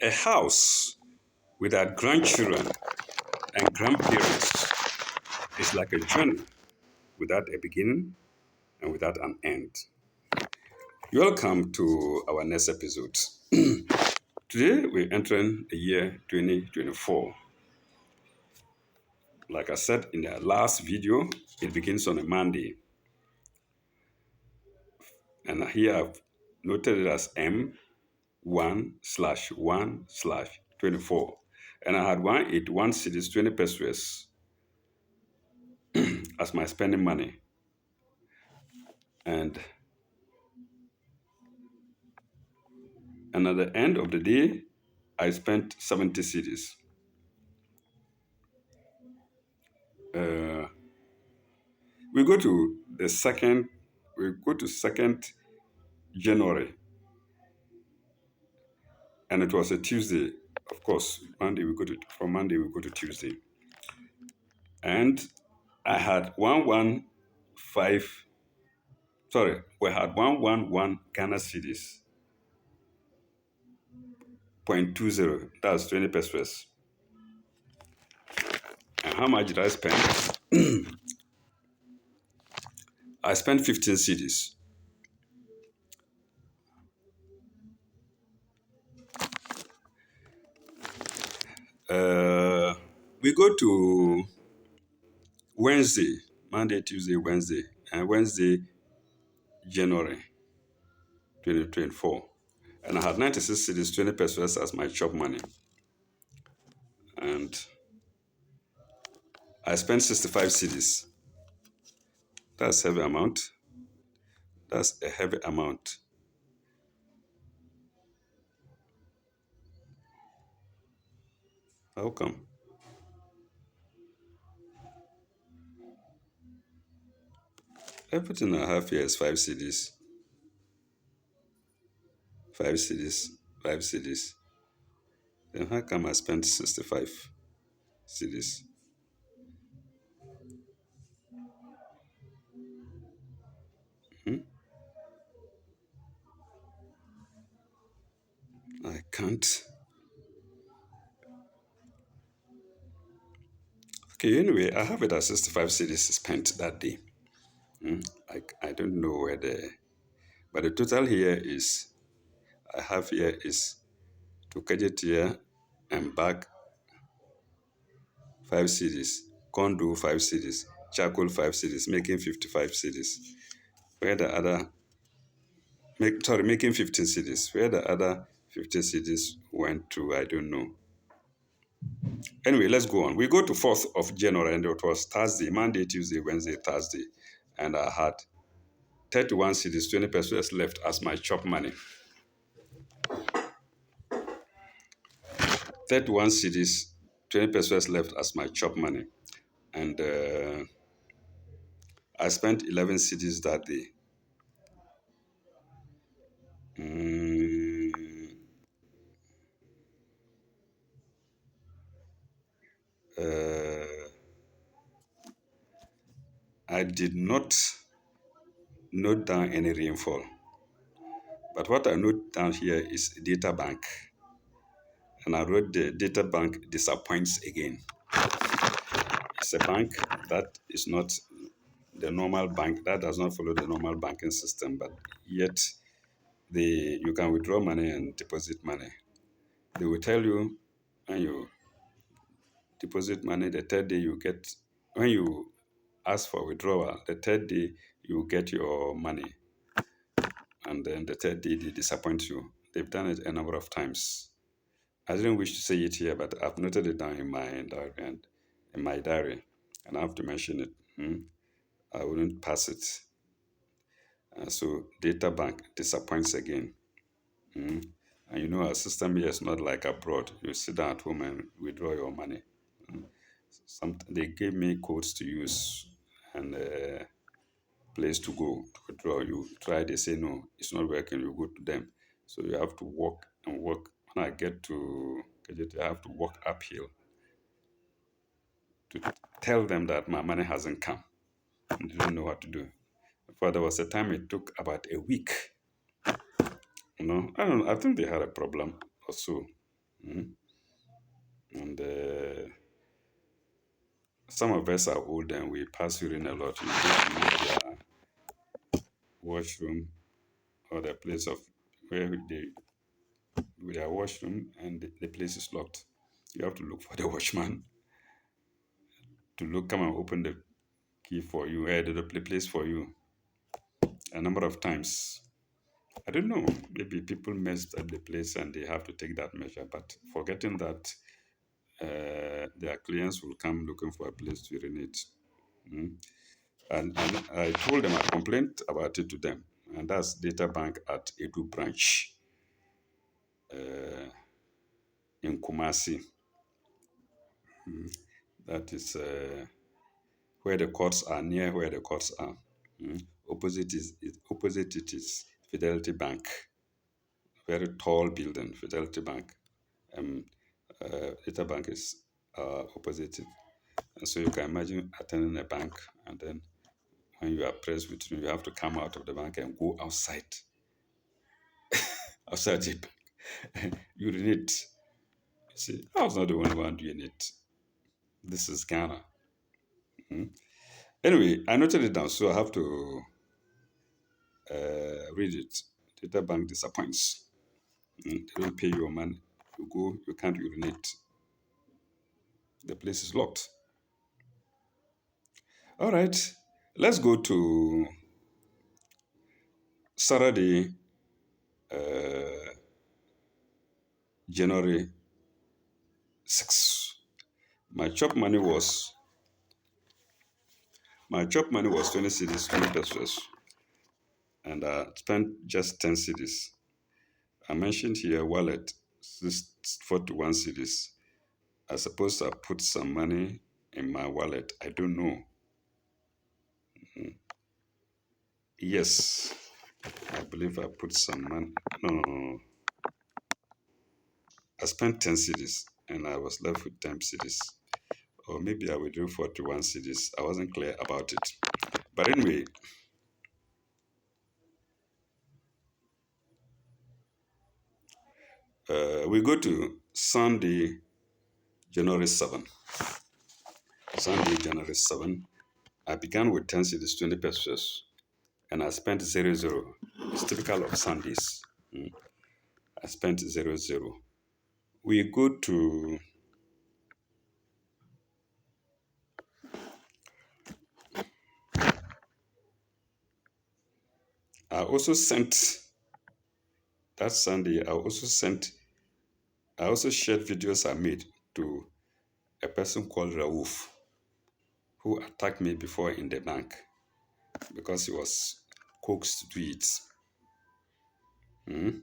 A house without grandchildren and grandparents is like a journey without a beginning and without an end. Welcome to our next episode. Today we're entering the year 2024. Like I said in the last video, it begins on a Monday. And here I've noted it as M1/1/24. And I had 181 cities, 20 pesos as my spending money. And at the end of the day, I spent 70 cities. Uh, we go to the second, we go to 2nd January, and it was a Tuesday. Of course, from Monday we go to Tuesday. And I had 115, sorry, we had 111 Ghana cities, 0.20, that's 20 pesos. And how much did I spend? I spent 15 cities. We go to Wednesday, Monday, Tuesday, Wednesday, and Wednesday, January 2024. And I had 96 cities, 20 pesos as my chop money. And I spent 65 cities. That's a heavy amount. That's a heavy amount. How come? Everything I have here is 5 cities. 5 cities. 5 cities. Then how come I spent 65 cities? Hmm? I can't. Okay, anyway, I have it as 65 cities spent that day. I don't know where but the total here is, I have here is to Kajetia and back 5 cities, Kondo 5 cities, Charcoal 5 cities, making 55 cities. Where the other, making 15 cities. Where the other 15 cities went to, I don't know. Anyway, let's go on. We go to 4th of January, and it was Thursday, Monday, Tuesday, Wednesday, Thursday. And I had 31 cities, 20 pesos left as my chop money. 31 cities, 20 pesos left as my chop money. And I spent 11 cities that day. I did not note down any rainfall. But what I note down here is data bank. And I wrote the data bank disappoints again. It's a bank that is not the normal bank, that does not follow the normal banking system, but yet you can withdraw money and deposit money. They will tell you when you deposit money, the third day you get, when you ask for withdrawal, the third day you get your money. And then the third day they disappoint you. They've done it a number of times. I didn't wish to say it here, but I've noted it down in my diary, and I have to mention it. I wouldn't pass it. So data bank disappoints again. And you know our system here is not like abroad. You sit down at home and withdraw your money. They gave me codes to use and place to go to withdraw. You try, they say no, it's not working. You go to them. So you have to walk and walk. When I get to Kejeti, I have to walk uphill to tell them that my money hasn't come. And they don't know what to do. For there was a time it took about a week. I don't know. I think they had a problem or so. Mm. And some of us are old and we pass urine a lot. We go to use their washroom or the place of where they with their washroom, and the place is locked. You have to look for the watchman to come and open the key for you, the place for you a number of times. I don't know, maybe people messed up the place and they have to take that measure, but forgetting that their clients will come looking for a place to urinate. Mm. And I told them, I complained about it to them, and that's Data Bank at Edu branch uh, in Kumasi. Mm. That is where the courts are, near where the courts are. Mm. Opposite it is Fidelity Bank, very tall building, Fidelity Bank. Um, Data Bank is opposite it. And so you can imagine attending a bank, and then when you are pressed with, you have to come out of the bank and go outside the bank. Urinate. You see, I was not the only one doing it. This is Ghana. Mm. Anyway, I noted it down, so I have to read it. Data Bank disappoints. Mm. They don't pay your money. You go, you can't urinate. The place is locked. All right, let's go to Saturday, uh, January 6th. My chop money was my chop money was 20 cedis, 20 pesos, and I spent just 10 cedis. I mentioned here wallet, 41 cedis. I suppose I put some money in my wallet. I don't know. Mm. Yes, I believe I put some money. No, no, no. I spent 10 cedis and I was left with 10 cedis. Or maybe I will do 41 cedis. I wasn't clear about it. But anyway, we go to Sunday, January 7. Sunday, January 7. I began with 10 cedis, 20 pesos, and I spent 00. It's typical of Sundays. Mm. I spent 00. We go to I also sent that Sunday. I also shared videos I made to a person called Rauf who attacked me before in the bank because he was coaxed to do it. Mm.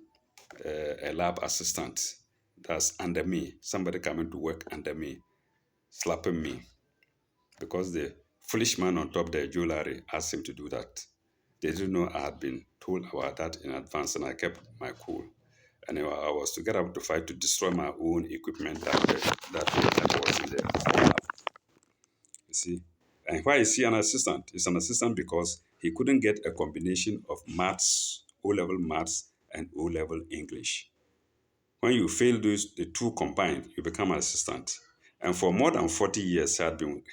A lab assistant that's under me, somebody coming to work under me, slapping me because the foolish man on top the jewelry asked him to do that. They didn't know I had been told about that in advance, and I kept my cool. And I was to get up to fight to destroy my own equipment that was in the. You see, and why is he an assistant? He's an assistant because he couldn't get a combination of maths, O-level maths, and O-level English. When you fail the two combined, you become an assistant. And for more than 40 years, he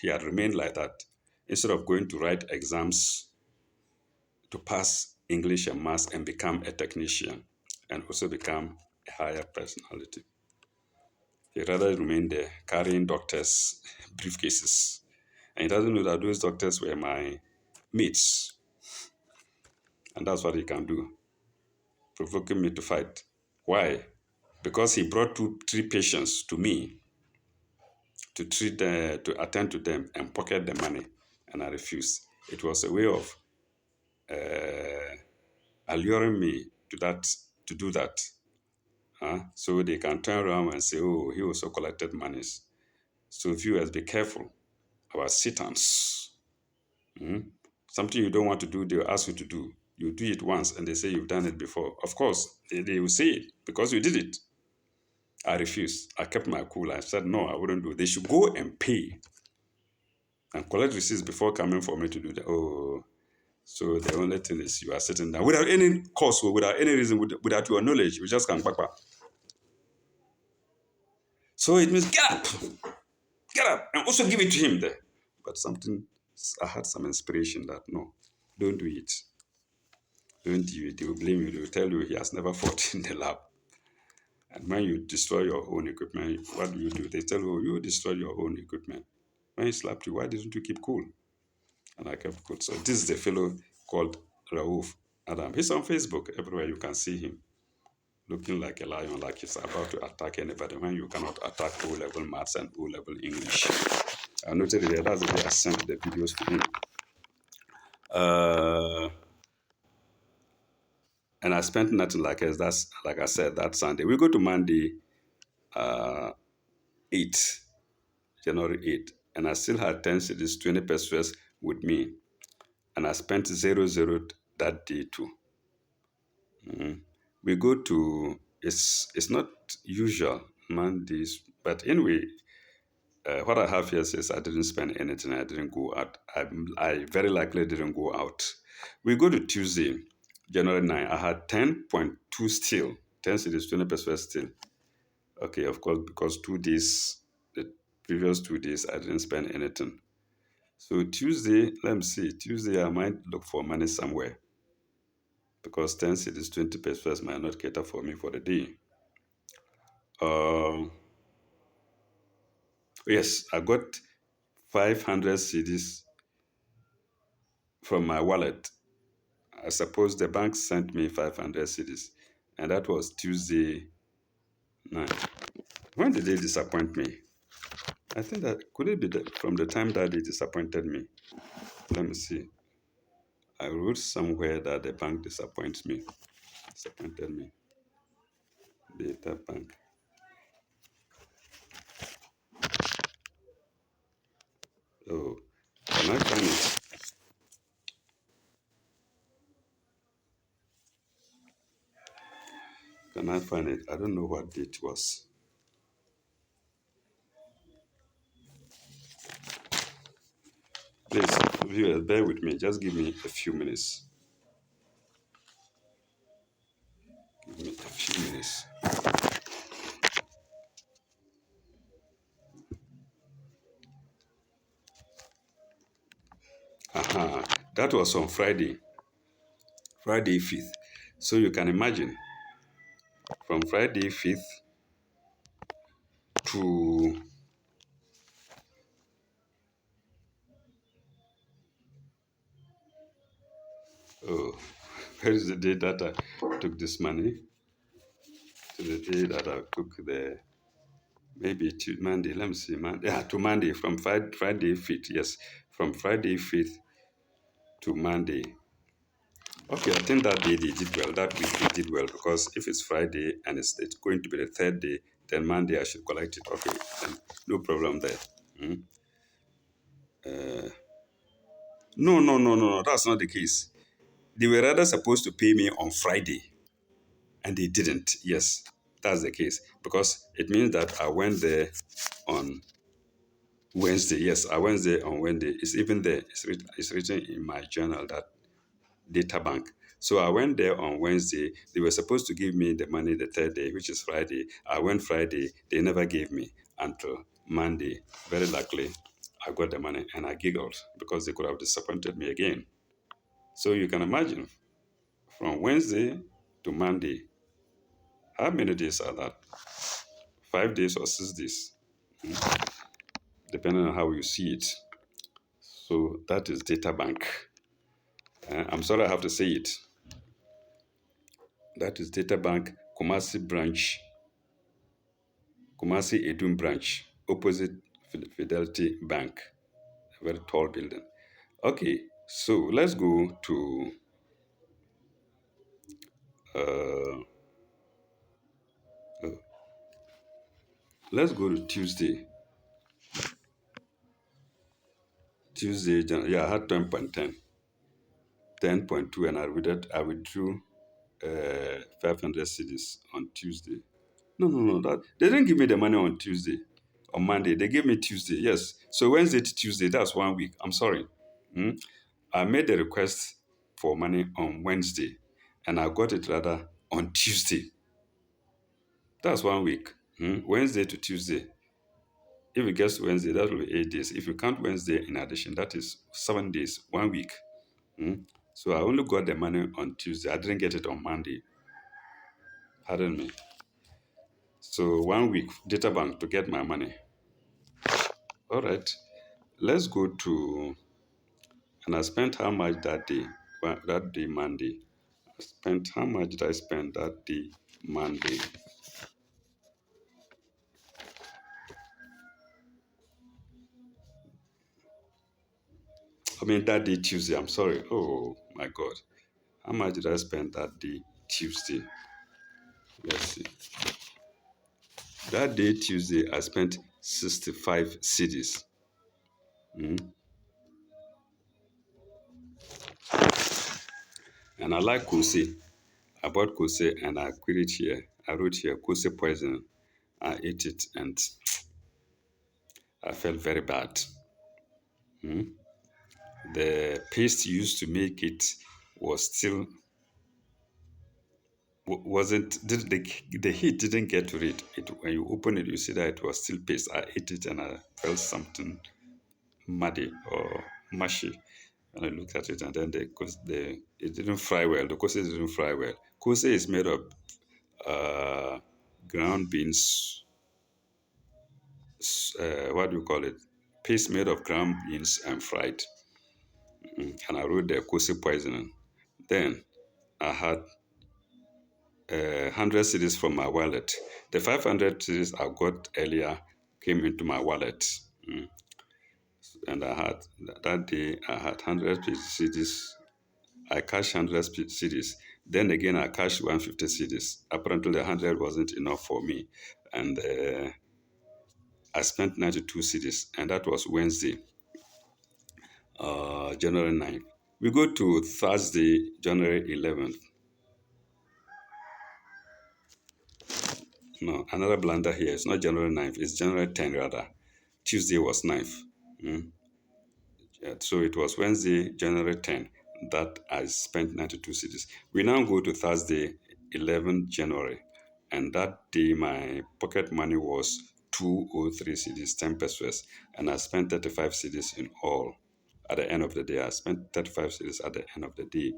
had remained like that. Instead of going to write exams to pass English and maths and become a technician and also become a higher personality. He rather remained there carrying doctors' briefcases. And he doesn't know that those doctors were my mates. And that's what he can do, provoking me to fight. Why? Because he brought three patients to me to attend to them and pocket the money, and I refused. It was a way of alluring me to do that, so they can turn around and say, "Oh, he also collected monies." So viewers, be careful about satans. Mm? Something you don't want to do, they'll ask you to do. You do it once, and they say you've done it before. Of course, they will say it because you did it. I refused. I kept my cool. I said, no, I wouldn't do it. They should go and pay and collect receipts before coming for me to do that. Oh, so the only thing is you are sitting down without any cause or without any reason, without your knowledge. You just can back. So it means get up, and also give it to him there. But I had some inspiration that no, don't do it. Don't do it. They will blame you. They will tell you he has never fought in the lab. And when you destroy your own equipment, what do you do? They tell you, you destroyed your own equipment. When he slapped you, why didn't you keep cool? And I kept cool. So this is the fellow called Raouf Adam. He's on Facebook. Everywhere you can see him looking like a lion, like he's about to attack anybody when you cannot attack O-level maths and O-level English. I noted it there. That's the way I sent the videos to him. Uh, and I spent nothing like us. That's like I said, that Sunday. We go to Monday, 8th, January 8th, and I still had 10 cities, 20 pesos with me. And I spent 00 that day too. We go to, it's not usual Mondays, but anyway, what I have here says I didn't spend anything. I didn't go out. I very likely didn't go out. We go to Tuesday, January 9. I had 10.2 still, 10 cities, 20 pesos still. Okay, of course, because 2 days, the previous 2 days, I didn't spend anything. So Tuesday, let me see. Tuesday, I might look for money somewhere because 10 cities, 20 pesos might not cater for me for the day. Yes, I got 500 CDs from my wallet. I suppose the bank sent me 500 CDs, and that was Tuesday night. When did they disappoint me? I think that could it be from the time that they disappointed me? Let me see. I wrote somewhere that the bank disappointed me. Data bank. Oh, can I find it? Can I find it? I don't know what date it was. Please, viewers, bear with me. Just give me a few minutes. Give me a few minutes. Aha, that was on Friday, Friday 5th. So you can imagine from Friday 5th to oh, where is the day that I took this money? To the day that I took the maybe to Monday. Let me see, Monday. Yeah, to Monday from Friday 5th. Yes, from Friday 5th to Monday. Okay, I think that day they did well. That week they did well because if it's Friday and it's going to be the third day, then Monday I should collect it. Okay, then no problem there. Mm. No, no, no, no, no. That's not the case. They were rather supposed to pay me on Friday, and they didn't. Yes, that's the case because it means that I went there on Wednesday. Yes, I went there on Wednesday. It's even there. It's written in my journal that data bank. So I went there on Wednesday. They were supposed to give me the money the third day, which is Friday. I went Friday. They never gave me until Monday. Very luckily, I got the money and I giggled because they could have disappointed me again. So you can imagine from Wednesday to Monday, how many days are that? 5 days or 6 days, depending on how you see it. So that is data bank. I'm sorry I have to say it. That is data bank, Kumasi branch, Kumasi Edun branch, opposite Fidelity Bank, a very tall building. Okay, so uh, uh, let's go to Tuesday. Tuesday, yeah, I had 10.2, and I withdrew 500 CDs on Tuesday. No, no, no. They didn't give me the money on Tuesday. On Monday, they gave me Tuesday. Yes. So Wednesday to Tuesday, that's 1 week. I'm sorry. Hmm? I made the request for money on Wednesday, and I got it rather on Tuesday. That's 1 week. Wednesday to Tuesday. If it gets to Wednesday, that will be 8 days. If you count Wednesday in addition, that is 7 days, 1 week. Hmm? So I only got the money on Tuesday. I didn't get it on Monday. Pardon me. So 1 week data bank to get my money. All right. Let's go to, and I spent how much that day? That day Monday. I spent how much did I spend that day Monday? I mean that day Tuesday. I'm sorry. Oh my God. How much did I spend that day Tuesday? Let's see. That day Tuesday I spent 65 CDs. Mm. And I like Kose. I bought Kose and I quit it here. I wrote here Kose poison. I ate it and I felt very bad. Mm. The paste used to make it was still wasn't did the heat didn't get to it. When you open it, you see that it was still paste. I ate it and I felt something muddy or mushy. And I looked at it, and then it didn't fry well. The kose didn't fry well. Kose is made of uh, ground beans. What do you call it? Paste made of ground beans and fried. And I wrote the kose poisoning. Then I had 100 cities from my wallet. The 500 cities I got earlier came into my wallet. Mm. And I had that day I had 100 cities. I cashed 100 cities. Then again, I cashed 150 cities. Apparently, the 100 wasn't enough for me. And I spent 92 cities. And that was Wednesday, January 9th. We go to Thursday, January 11th. No, another blunder here. It's not January 9th. It's January 10th, rather. Tuesday was 9th. Mm. Yeah, so it was Wednesday, January 10th, that I spent 92 cities. We now go to Thursday, 11th January, and that day my pocket money was 203 cities, 10 pesos, and I spent 35 cities in all. At the end of the day, I spent 35 cities at the end of the day.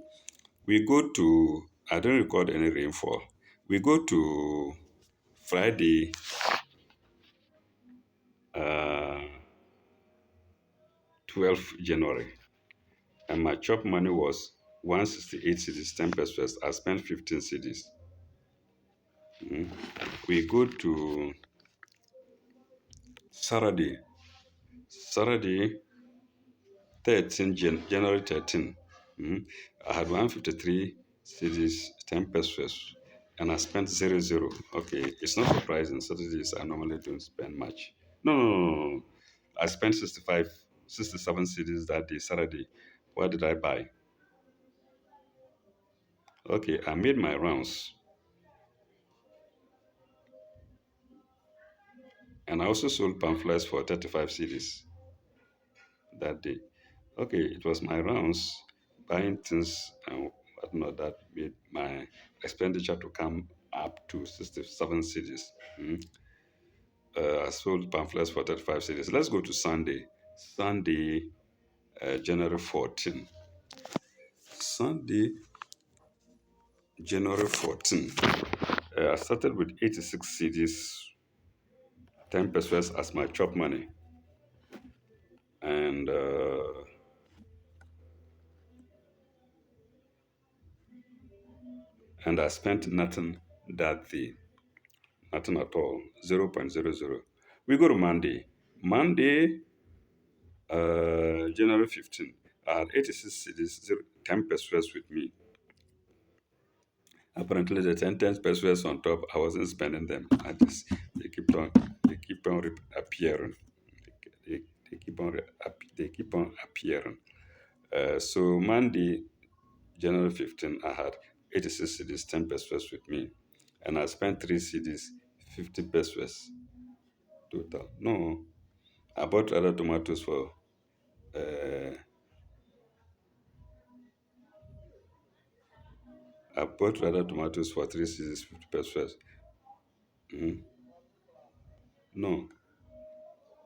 We go to, I don't record any rainfall. We go to Friday, uh, 12th January. And my chop money was 168 cities, 10 pesos. I spent 15 cities. Mm. We go to Saturday, Saturday 13, January 13. Mm. I had 153 cities, 10 pesos, and I spent 00. Okay, it's not surprising. Saturdays I normally don't spend much. No, no, no, no, no. I spent 65, 67 cities that day, Saturday. What did I buy? Okay, I made my rounds. And I also sold pamphlets for 35 CDs that day. Okay, it was my rounds, buying things and whatnot that made my expenditure to come up to 67 CDs. Mm. I sold pamphlets for 35 CDs. Let's go to Sunday. Sunday, January 14. Sunday, January 14. I started with 86 CDs, 10 pesos as my chop money. And I spent nothing that day. Nothing at all. 0.00. We go to Monday. Monday, January 15. I had 86 cities, 10 pesos with me. Apparently, the 10 pesos on top, I wasn't spending them. They keep on appearing. They keep on, they keep on appearing. So Monday, January 15, I had 86 cities, 10 pesos with me. And I spent 3 cities, 50 pesos total. No, I bought other tomatoes for uh, I bought rather tomatoes for 3 cities, 50 pesos. Mm. No,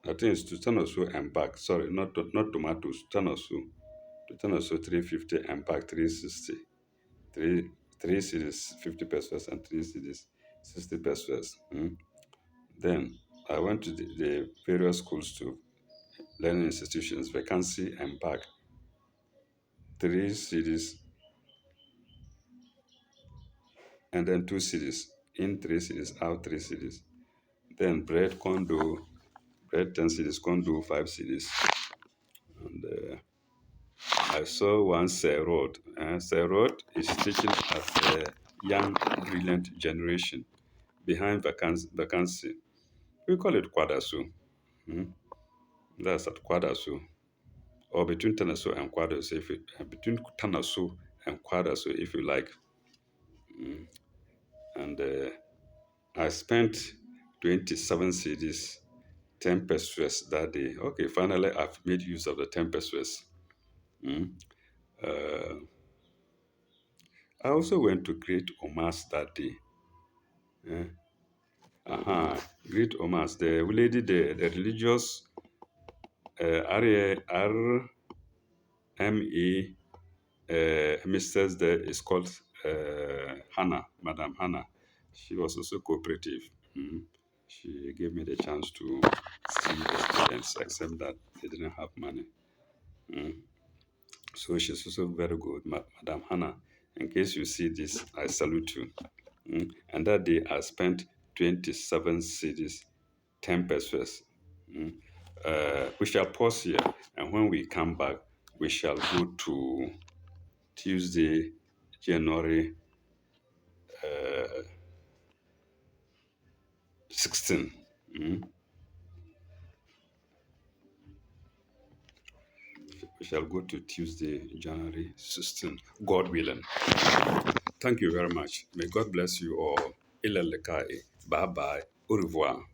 I think it's to turn or so and back. Sorry, not tomatoes. Turn or so. To turn or so 350 and back 360. Three cities 50 pesos and three cities 60 pesos. Then I went to the various schools to learning institutions, vacancy and back three cities and then two cities. In three cities, out three cities. Then bread 10 cities, condo 5 cities. And I saw one Sir Road. Sir Road is teaching at the young, brilliant generation behind vacancy. We call it Kwadasu. Mm. That's at Kwadasu. Or between Tanasu and Kwadasu, between Tanasu and Kwadasu, if you like. And I spent 27 CDs, 10 pesos that day. Okay, finally, I've made use of the 10 pesos. Mm. Uh, I also went to Great Omas that day. Eh, Great Omas, the lady, the religious RME mistress there is called Hannah, Madam Hannah. She was also cooperative. Mm. She gave me the chance to see the students, except that they didn't have money. Mm. So she's also very good, Madam Hannah. In case you see this, I salute you. And that day I spent 27 cities, 10 pesos. Mm. We shall pause here, and when we come back, we shall go to Tuesday, January 16. Mm. We shall go to Tuesday, January 16, God willing. Thank you very much. May God bless you all. Ilalekai. Bye bye. Au revoir.